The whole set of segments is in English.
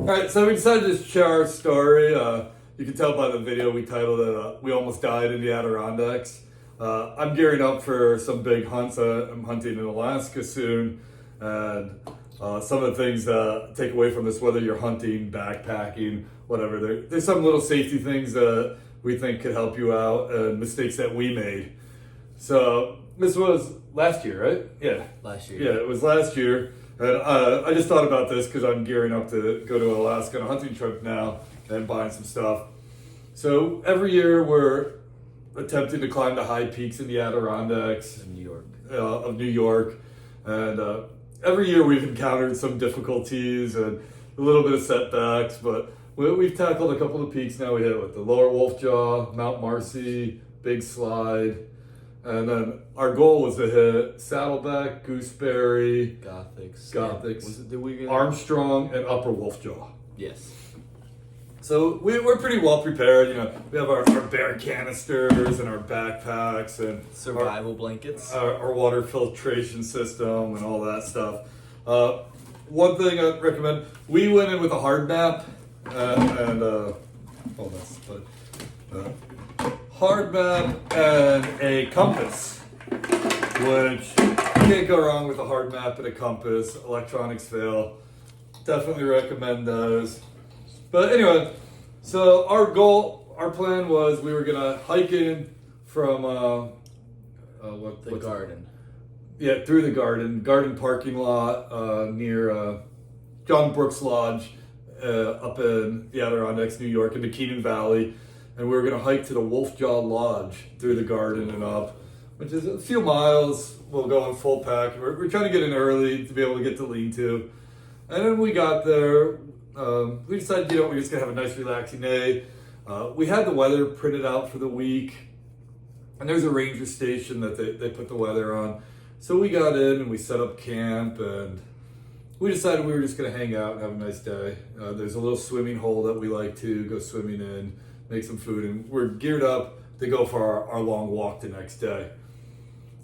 Alright, so we decided to share our story. You can tell by the video we titled it, We Almost Died in the Adirondacks. I'm gearing up for some big hunts. I'm hunting in Alaska soon. And some of the things take away from this, whether you're hunting, backpacking, whatever, there's some little safety things that we think could help you out and mistakes that we made. So this was last year, right? Yeah. Last year. Yeah, it was last year. And I just thought about this because I'm gearing up to go to Alaska on a hunting trip now and buying some stuff. So every year we're attempting to climb the high peaks in the Adirondacks In New York. Of New York. And every year we've encountered some difficulties and a little bit of setbacks, but we've tackled a couple of peaks now. We hit the Lower Wolfjaw, Mount Marcy, Big Slide. And then our goal was to hit Saddleback, Gooseberry, Gothics, Armstrong, and Upper Wolfjaw. Yes. So we're pretty well prepared. You know, we have our bear canisters and our backpacks and survival blankets, our water filtration system, and all that stuff. One thing I'd recommend: we went in with a hard map hard map and a compass, which you can't go wrong with a hard map and a compass. Electronics fail. Definitely recommend those. But anyway, so our plan was we were gonna hike in from the garden. Yeah, through the garden parking lot near John Brooks Lodge up in the Adirondacks, New York, in the Keene Valley. And we were going to hike to the Wolfjaw Lodge through the garden and up, which is a few miles. We'll go on full pack. We're trying to get in early to be able to get to lean-to. And then we got there. We decided, we're just going to have a nice relaxing day. We had the weather printed out for the week. And there's a ranger station that they put the weather on. So we got in and we set up camp. And we decided we were just going to hang out and have a nice day. There's a little swimming hole that we like to go swimming in. Make some food, and we're geared up to go for our long walk the next day.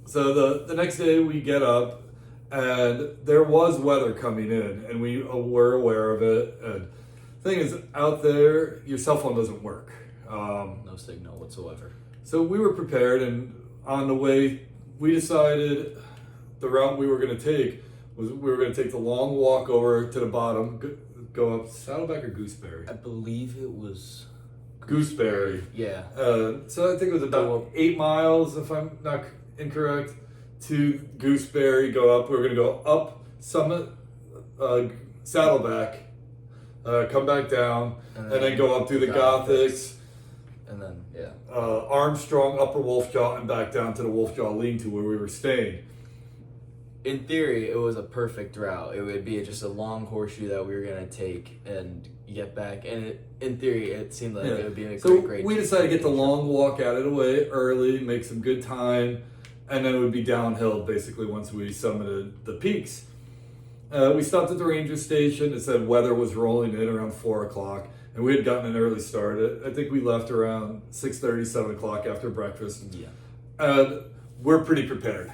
So the next day we get up, and there was weather coming in, and we were aware of it. And the thing is, out there, your cell phone doesn't work. No signal whatsoever. So we were prepared, and on the way, we decided the route we were going to take was we were going to take the long walk over to the bottom, go up Saddleback or Gooseberry? I believe it was Gooseberry. Yeah. So I think it was about 8 miles, if I'm not incorrect, to Gooseberry. Go up. We're going to go up Summit, Saddleback, come back down, and then go up through the Gothics. And then, Armstrong, Upper Wolfjaw, and back down to the Wolfjaw lean-to where we were staying. In theory, it was a perfect route. It would be just a long horseshoe that we were going to take and get back. And in theory, it seemed like it would be a great we decided to get the long walk out of the way early, make some good time, and then it would be downhill basically once we summited the peaks. We stopped at the ranger station. It said weather was rolling in around 4 o'clock, and we had gotten an early start. I think we left around 6:30, 7 o'clock after breakfast. Yeah. And we're pretty prepared.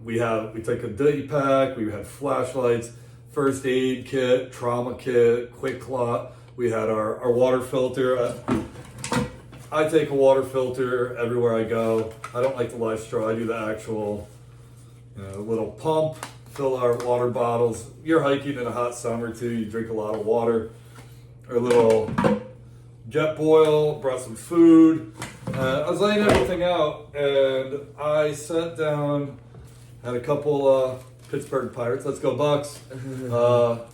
We took a day pack, we had flashlights, first aid kit, trauma kit, quick clot. We had our water filter. I take a water filter everywhere I go. I don't like the live straw. I do the actual little pump, fill our water bottles. You're hiking in a hot summer too, you drink a lot of water. Our little jet boil, brought some food. I was laying everything out, and I sat down, had a couple Pittsburgh Pirates, let's go Bucks,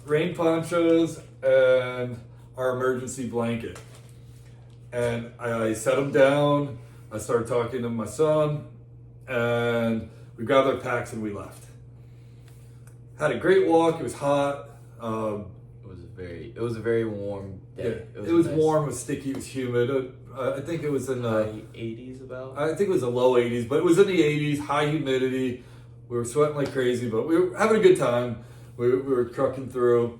rain ponchos, and our emergency blanket. And I set them down, I started talking to my son, and we grabbed our packs and we left. Had a great walk, it was hot. It was a very warm day. Yeah, it was nice. Warm, it was sticky, it was humid. I think it was in the high 80s about. I think it was the low 80s, but it was in the 80s, high humidity. We were sweating like crazy, but we were having a good time. We were trucking through,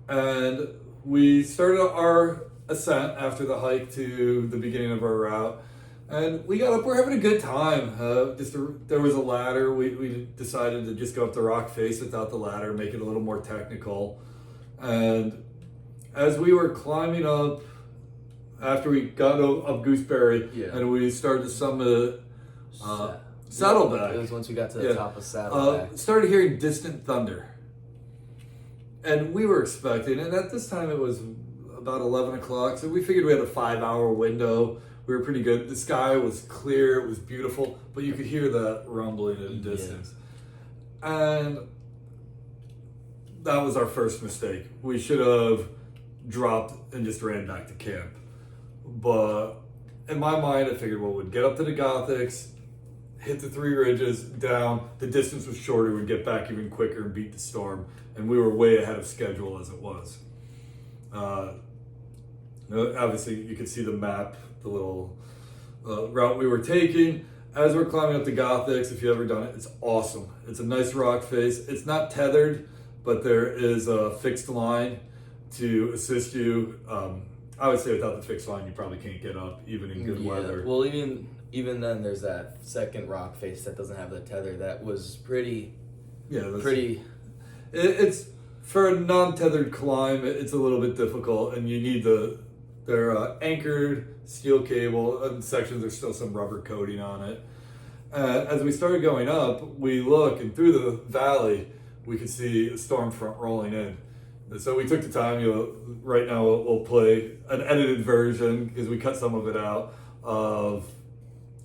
and we started our ascent after the hike to the beginning of our route. And we got up, we're having a good time. There was a ladder. We decided to just go up the rock face without the ladder, make it a little more technical. And as we were climbing up, after we got up Gooseberry, Yeah. and we started to summit It Saddleback, was once we got to the top of Saddleback. started hearing distant thunder. And we were expecting, and at this time it was about 11 o'clock, so we figured we had a 5-hour window. We were pretty good. The sky was clear, it was beautiful, but you could hear that rumbling in the distance. And that was our first mistake. We should have dropped and just ran back to camp. But in my mind, I figured, well, we'd get up to the Gothics, hit the 3 ridges, down. The distance was shorter. We'd get back even quicker and beat the storm. And we were way ahead of schedule as it was. Obviously, you could see the map, the little route we were taking. As we're climbing up the Gothics, if you've ever done it, it's awesome. It's a nice rock face. It's not tethered, but there is a fixed line to assist you. I would say without the fixed line, you probably can't get up, even in good weather. Well, even then, there's that second rock face that doesn't have the tether. That was pretty. It's for a non-tethered climb. It's a little bit difficult, and you need they're anchored steel cable, and sections there's still some rubber coating on it. As we started going up, we look, and through the valley, we could see a storm front rolling in. And so we took the time. Right now we'll play an edited version because we cut some of it out of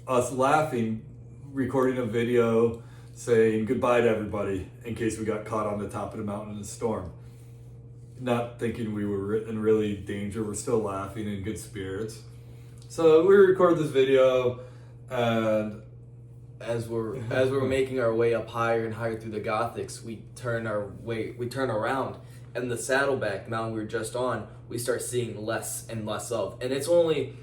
us laughing, recording a video saying goodbye to everybody in case we got caught on the top of the mountain in a storm. Not thinking we were in really danger. We're still laughing in good spirits. So we recorded this video, and as we're making our way up higher and higher through the Gothics, we turn around, and the Saddleback mountain we were just on, we start seeing less and less of, and it's only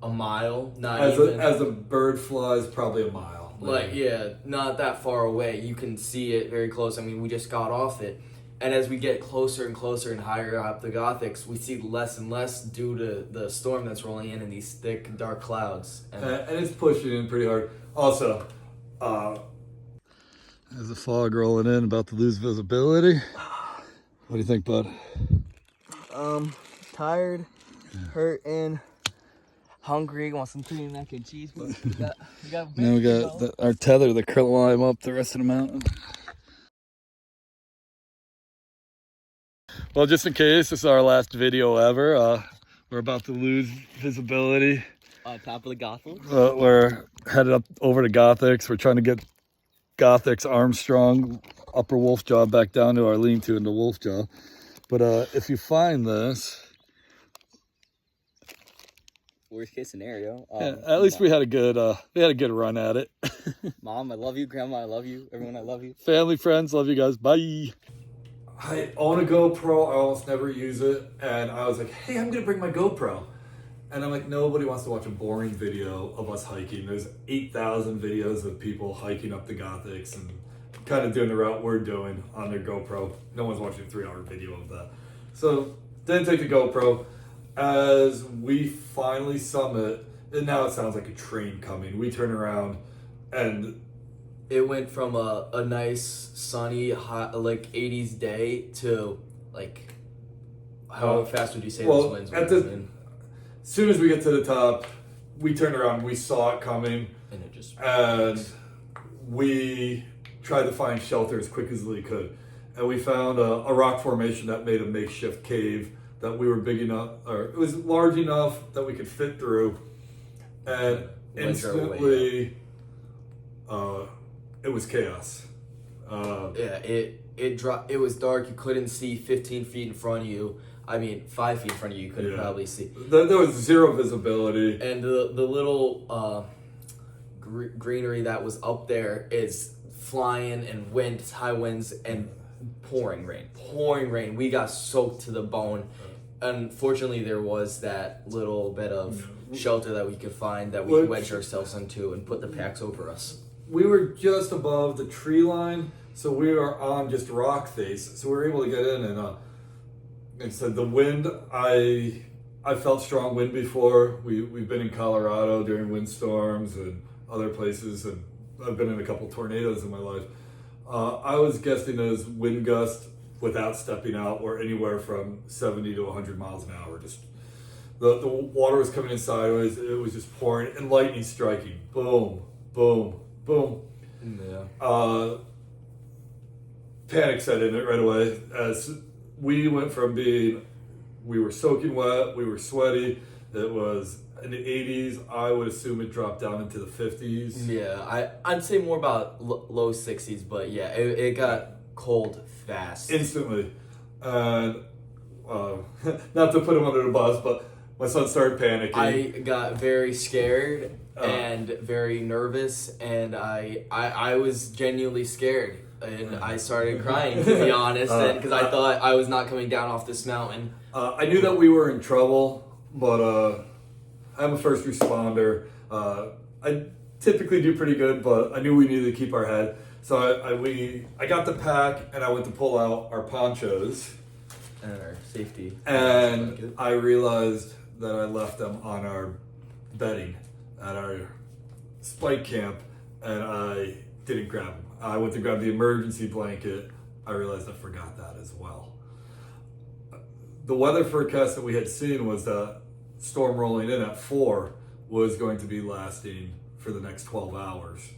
a mile, as a bird flies, probably a mile. Not that far away. You can see it very close. I mean, we just got off it. And as we get closer and closer and higher up the Gothics, we see less and less due to the storm that's rolling in and these thick, dark clouds. And it's pushing in pretty hard. Also, as the fog rolling in, about to lose visibility. What do you think, bud? Tired, hurting, hungry, want some cream mac and cheese, but we got now we got our tether to climb up the rest of the mountain. Well, just in case, this is our last video ever. We're about to lose visibility. On top of the Gothics? We're headed up over to Gothics. We're trying to get Gothics Armstrong upper wolf jaw back down to our lean-to into wolf jaw. But if you find this, worst case scenario. at least we had a good run at it. Mom, I love you. Grandma, I love you. Everyone, I love you. Family, friends, love you guys. Bye. I own a GoPro. I almost never use it, and I was like, hey, I'm gonna bring my GoPro. And I'm like, nobody wants to watch a boring video of us hiking. There's 8,000 videos of people hiking up the Gothics and kind of doing the route we're doing on their GoPro. No one's watching a 3-hour video of that. So didn't take the GoPro. As we finally summit, and now it sounds like a train coming. We turn around, and it went from a nice, sunny, hot, like 80s day to like, how fast would you say those winds were? As soon as we get to the top, we turned around, we saw it coming, and we tried to find shelter as quick as we could. And we found a rock formation that made a makeshift cave that we were big enough, or it was large enough that we could fit through. And instantly, it was chaos. It dropped. It was dark. You couldn't see 15 feet in front of you. I mean, 5 feet in front of you. You couldn't probably see. There was zero visibility. And the little greenery that was up there is flying, and winds, high winds, and pouring rain. We got soaked to the bone. Unfortunately, there was that little bit of shelter that we could find that we wedged ourselves into and put the packs over us. We were just above the tree line, so we were on just rock face. So we were able to get in, and so the wind, I felt strong wind before. We've been in Colorado during windstorms and other places, and I've been in a couple tornadoes in my life. I was guessing those wind gusts without stepping out were anywhere from 70 to 100 miles an hour. Just the water was coming in sideways. It was just pouring and lightning striking. Boom, boom, boom. Yeah. Panic set in it right away as we went from we were soaking wet, we were sweaty. It was in the 80s. I would assume it dropped down into the 50s. Yeah, I'd say more about low 60s, but yeah, it got cold fast. Instantly. And not to put him under the bus, but my son started panicking. I got very scared and very nervous, and I was genuinely scared. And I started crying, to be honest, because I thought I was not coming down off this mountain. I knew that we were in trouble, but I'm a first responder. I typically do pretty good, but I knew we needed to keep our head. So I got the pack and I went to pull out our ponchos. And our safety. And I realized that I left them on our bedding at our spike camp, and I didn't grab them. I went to grab the emergency blanket. I realized I forgot that as well. The weather forecast that we had seen was that storm rolling in at 4 was going to be lasting for the next 12 hours.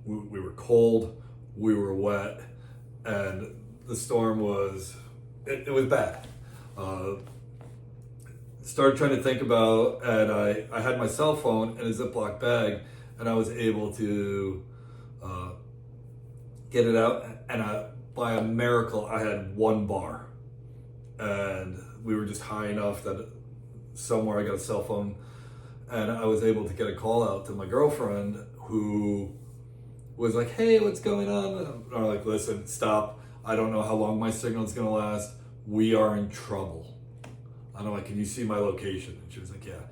We were cold, we were wet, and the storm was, it was bad. Started trying to think about, and I had my cell phone in a Ziploc bag, and I was able to get it out, and by a miracle, I had 1 bar. And we were just high enough that somewhere I got a cell phone, and I was able to get a call out to my girlfriend, who was like, "Hey, what's going on?" And I'm like, "Listen, stop. I don't know how long my signal's gonna last. We are in trouble." And I'm like, "Can you see my location?" And she was like, "Yeah."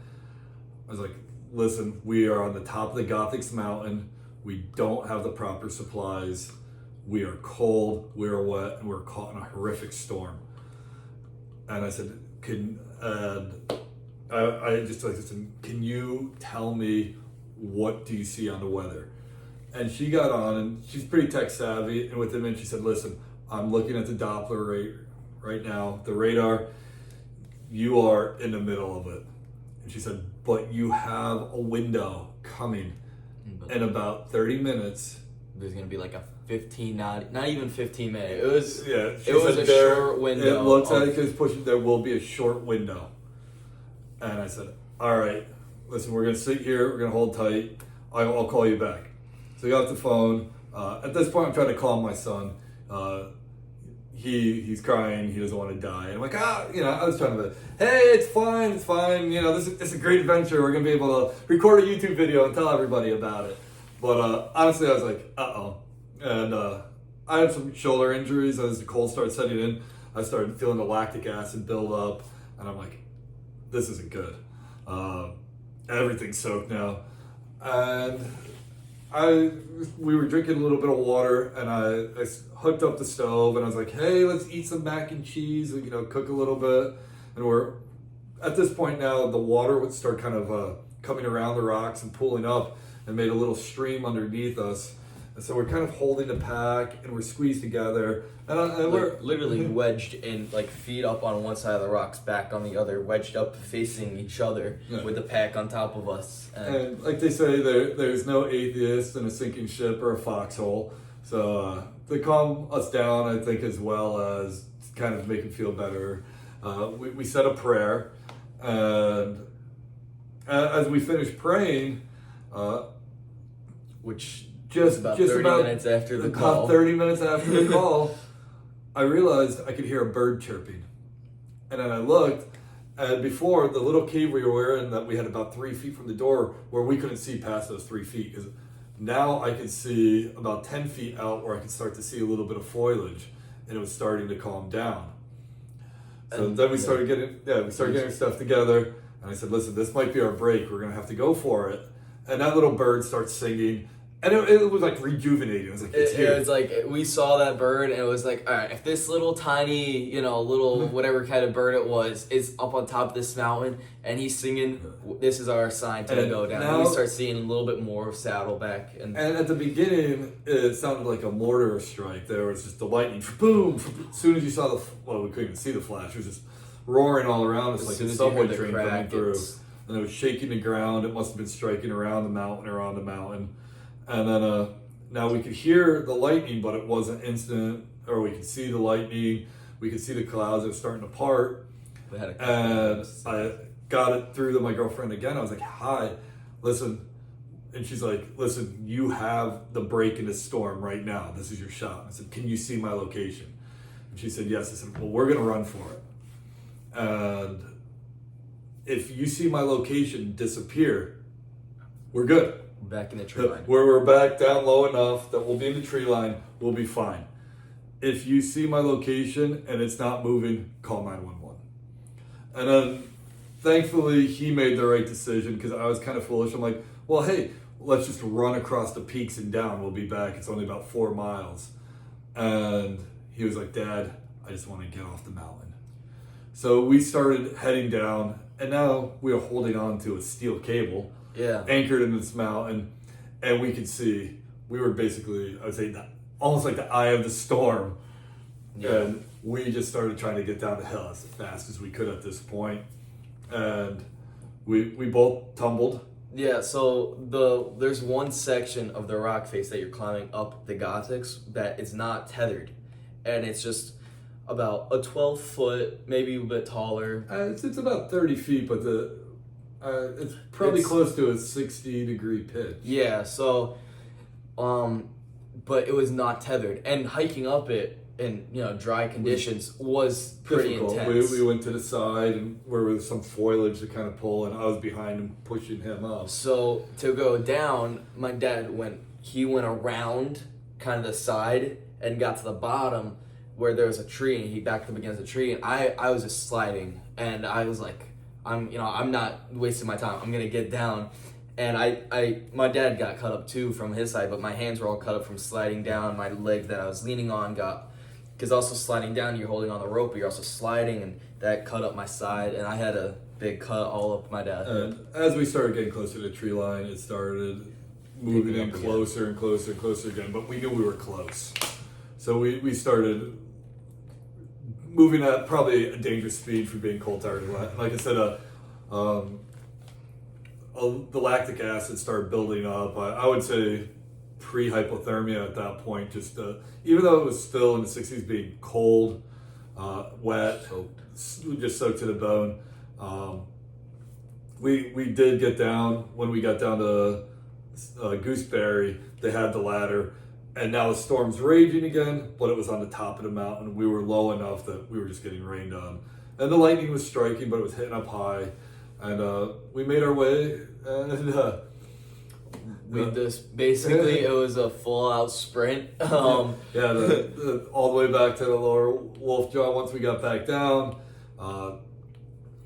I was like, "Listen, we are on the top of the Gothics Mountain. We don't have the proper supplies. We are cold, we are wet, and we're caught in a horrific storm." And I said, I just like, "Listen, can you tell me what do you see on the weather?" And she got on, and she's pretty tech savvy, and within a minute she said, "Listen, I'm looking at the Doppler right now, the radar. You are in the middle of it." And she said, "But you have a window coming in about 30 minutes. There's gonna be like a 15, not even 15 minute. It was a short window. It looks like it's pushing. There will be a short window." And I said, "All right, listen, we're gonna sit here. We're gonna hold tight. I'll call you back." So I got off the phone. At this point, I'm trying to calm my son. He's crying. He doesn't want to die. And I'm like, I was trying to, "Hey, it's fine. It's fine. This is a great adventure. We're gonna be able to record a YouTube video and tell everybody about it." But honestly, I was like, "Uh-oh." And I had some shoulder injuries as the cold started setting in. I started feeling the lactic acid build up, and I'm like, "This isn't good." Everything's soaked now, and we were drinking a little bit of water, and I hooked up the stove, and I was like, "Hey, let's eat some mac and cheese, cook a little bit." And we're at this point now, the water would start kind of coming around the rocks and pooling up, and made a little stream underneath us. And so we're kind of holding the pack, and we're squeezed together, and we're literally wedged in, like, feet up on one side of the rocks, back on the other, wedged up facing each other, with the pack on top of us. And like they say, there's no atheist in a sinking ship or a foxhole. So to calm us down, I think, as well as kind of make it feel better, we said a prayer, and as we finished praying, which just about 30 minutes after the call. About 30 minutes after the call, I realized I could hear a bird chirping. And then I looked, and before, the little cave we were in, that we had about 3 feet from the door, where we couldn't see past those 3 feet. Because now I could see about 10 feet out, where I could start to see a little bit of foliage, and it was starting to calm down. So then we started getting stuff together, and I said, "Listen, this might be our break. We're gonna have to go for it." And that little bird starts singing, And it was like rejuvenating. It was like, it's here. It was like we saw that bird and it was like, all right, if this little tiny, little whatever kind of bird it was is up on top of this mountain and he's singing, this is our sign to go down. And we start seeing a little bit more of Saddleback. And at the beginning, it sounded like a mortar strike. There was just the lightning, boom. As soon as you saw we couldn't even see the flash. It was just roaring all around us like a subway train coming through. And it was shaking the ground. It must have been striking around the mountain. And then now we could hear the lightning, but it wasn't instant, or we could see the lightning. We could see the clouds that were starting to part. And I got it through to my girlfriend again. I was like, hi, listen. And she's like, listen, you have the break in this storm right now. This is your shot. I said, can you see my location? And she said, yes. I said, well, we're going to run for it. And if you see my location disappear, we're good. Back in the tree line. Where we're back down low enough that we'll be in the tree line, we'll be fine. If you see my location and it's not moving, call 911. And then thankfully he made the right decision because I was kind of foolish. I'm like, well, hey, let's just run across the peaks and down. We'll be back. It's only about 4 miles. And he was like, Dad, I just want to get off the mountain. So we started heading down and now we are holding on to a steel cable. Yeah. Anchored in this mountain, and we could see, we were basically, I would say, almost like the eye of the storm. Yeah. And we just started trying to get down the hill as fast as we could at this point. And we both tumbled. Yeah, so there's one section of the rock face that you're climbing up the Gothics that is not tethered. And it's just about a 12-foot, maybe a bit taller. It's about 30 feet, but it's probably close to a 60-degree pitch. Yeah, so, but it was not tethered. And hiking up it in, dry conditions was pretty intense. We went to the side and where there was some foliage to kind of pull, and I was behind him pushing him up. So to go down, my dad went around kind of the side and got to the bottom where there was a tree, and he backed up against the tree, and I was just sliding, and I was like, I'm not wasting my time. I'm gonna get down, and my dad got cut up too from his side, but my hands were all cut up from sliding down. My leg that I was leaning on because also sliding down, you're holding on the rope, but you're also sliding, and that cut up my side, and I had a big cut all up my dad. And as we started getting closer to the tree line, it started moving in closer and closer and closer again, but we knew we were close. So we started moving at probably a dangerous speed for being cold, tired, and wet. Like I said, the lactic acid started building up. I would say pre-hypothermia at that point. Just even though it was still in the 60s, being cold, wet, just soaked to the bone. We did get down. When we got down to Gooseberry, they had the ladder. And now the storm's raging again, but it was on the top of the mountain. We were low enough that we were just getting rained on. And the lightning was striking, but it was hitting up high. And we made our way, and it was a full-out sprint. All the way back to the lower Wolf Jaw. Once we got back down,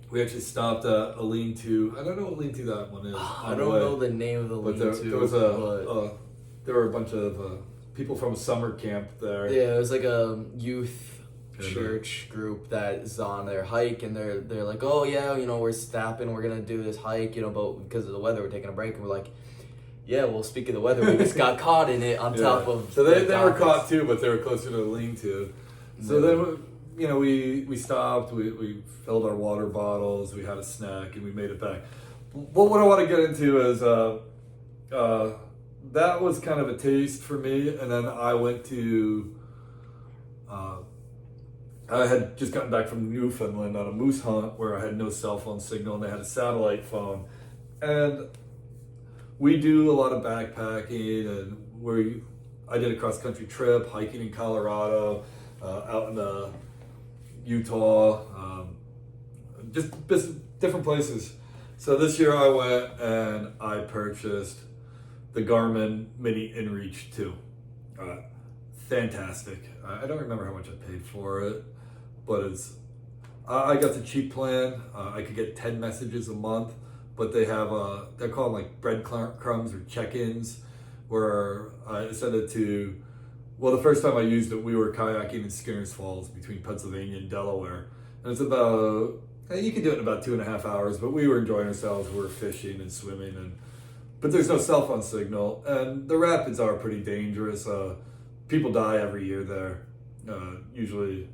we actually stopped at a lean-to. I don't know what lean-to that one is. I don't know the name of the lean-to. There were a bunch of people from a summer camp there. Yeah, it was like a youth church group that is on their hike, and they're like, oh yeah, we're stopping, we're gonna do this hike, but because of the weather, we're taking a break, and we're like, yeah, well, speaking of the weather, we just got caught in it on top of. So they were caught too, but they were closer to the lean-to. So then, we stopped, we filled our water bottles, we had a snack, and we made it back. But what I want to get into is that was kind of a taste for me, and then I went to. I had just gotten back from Newfoundland on a moose hunt where I had no cell phone signal, and they had a satellite phone, and we do a lot of backpacking, and I did a cross-country trip, hiking in Colorado, out in Utah, just different places. So this year I went and I purchased the Garmin Mini InReach 2. Fantastic. I don't remember how much I paid for it, but I got the cheap plan. I could get 10 messages a month, but they have they're called like breadcrumbs or check-ins, where I sent it to. Well, the first time I used it, we were kayaking in Skinner's Falls between Pennsylvania and Delaware, and it's about you can do it in about 2.5 hours. But we were enjoying ourselves. We were fishing and swimming, but there's no cell phone signal, and the rapids are pretty dangerous. People die every year there. Usually,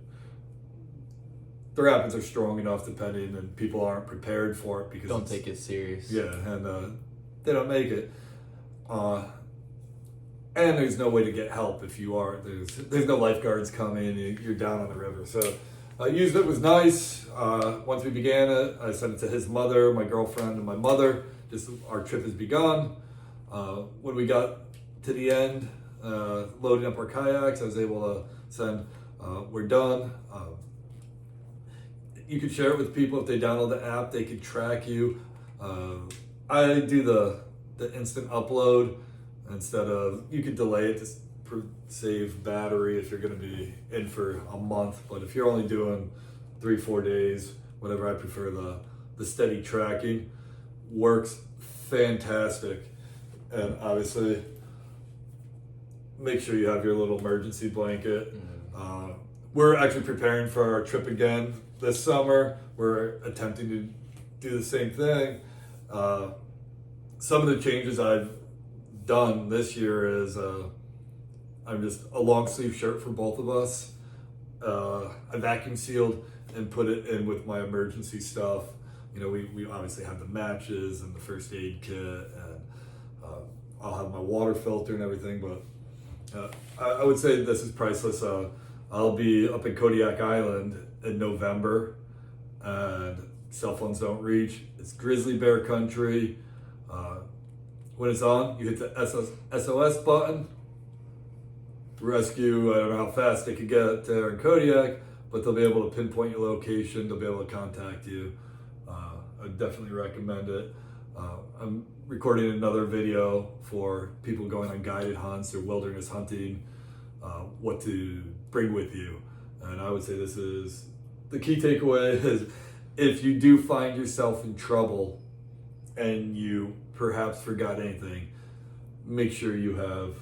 the rapids are strong enough, depending, and people aren't prepared for it because don't take it serious. Yeah, and they don't make it. And there's no way to get help if you are. There's no lifeguards coming. You're down on the river. So I used it. It was nice. Once we began it, I sent it to his mother, my girlfriend, and my mother. Just our trip has begun. When we got to the end, loading up our kayaks, I was able to send, we're done. You could share it with people if they download the app. They could track you. I do the instant upload instead of, you could delay it to save battery if you're going to be in for a month. But if you're only doing 3-4 days, whatever, I prefer the steady tracking. Works fantastic. And obviously, make sure you have your little emergency blanket. We're actually preparing for our trip again this summer. We're attempting to do the same thing. Some of the changes I've done this year is I'm just a long sleeve shirt for both of us. I vacuum sealed and put it in with my emergency stuff. You know, we obviously have the matches and the first aid kit, and I'll have my water filter and everything, but I would say this is priceless. I'll be up in Kodiak Island in November, and cell phones don't reach. It's grizzly bear country. When it's on, you hit the SOS button. Rescue, I don't know how fast they could get there in Kodiak, but they'll be able to pinpoint your location. They'll be able to contact you. I definitely recommend it. I'm recording another video for people going on guided hunts or wilderness hunting, what to bring with you. And I would say this is the key takeaway is if you do find yourself in trouble and you perhaps forgot anything, make sure you have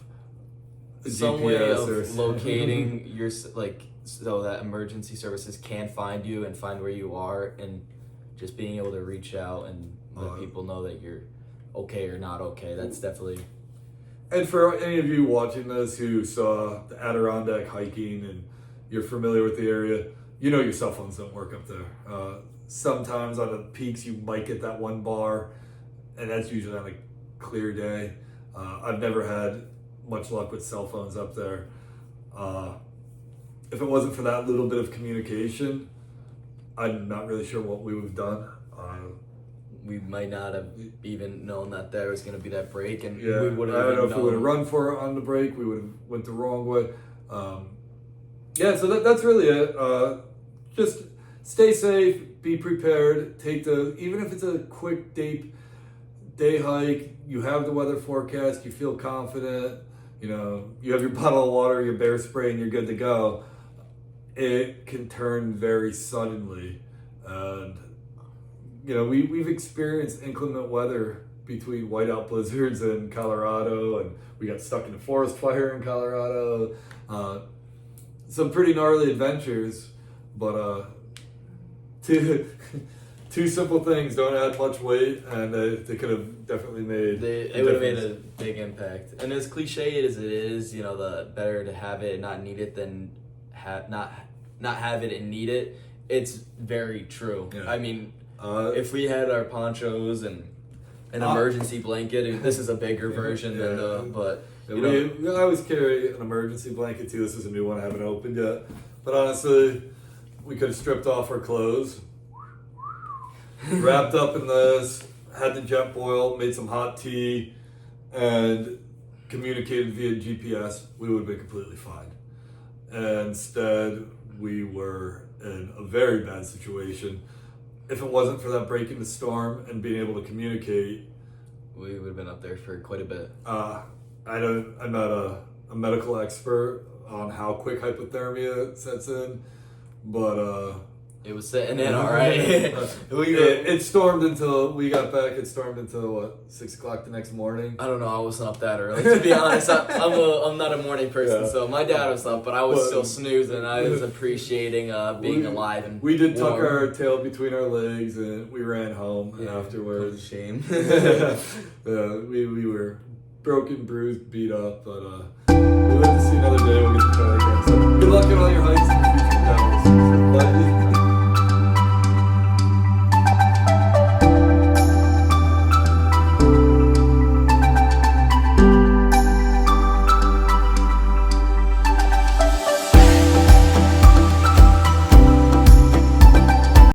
a some GPS way of or locating your, like, so that emergency services can find you and find where you are, and just being able to reach out and let people know that you're okay or not okay. That's definitely. And for any of you watching this who saw the Adirondack hiking and you're familiar with the area, you know your cell phones don't work up there. Sometimes on the peaks you might get that one bar, and that's usually on a clear day. I've never had much luck with cell phones up there. If it wasn't for that little bit of communication, I'm not really sure what we would have done. We might not have even known that there was going to be that break, and Yeah, we would have. I don't know if we would have run for it on the break. We would have went the wrong way. Yeah, so that's really it. Just stay safe, be prepared. Even if it's a quick day hike, you have the weather forecast, you feel confident, you know, you have your bottle of water, your bear spray, and you're good to go. It can turn very suddenly, and you know, we've experienced inclement weather between whiteout blizzards in Colorado, and we got stuck in a forest fire in Colorado. Some pretty gnarly adventures, but two simple things don't add much weight, and they could have definitely made. It would have made a big impact. And as cliche as it is, you know, the better to have it and not need it than not have it and need it. It's very true. Yeah. I mean, if we had our ponchos and an emergency blanket, this is a bigger version than the. But we always carry an emergency blanket too. This is a new one I haven't opened yet. But honestly, we could have stripped off our clothes, wrapped up in this, had the jet boil, made some hot tea, and communicated via GPS. We would have been completely fine. And instead, we were in a very bad situation. If it wasn't for that break in the storm and being able to communicate, we would have been up there for quite a bit. I'm not a medical expert on how quick hypothermia sets in, but It was sitting in all right. It stormed until we got back. It stormed until what, 6 o'clock the next morning. I don't know. I wasn't up that early, to be honest. I'm not a morning person, so my dad was up, but I was still snoozing. I was appreciating being alive and we did tuck warm. our tail between our legs and we ran home afterwards. Shame. We were broken, bruised, beat up, but we live to see another day. We'll get to try again. So good luck in all your hikes.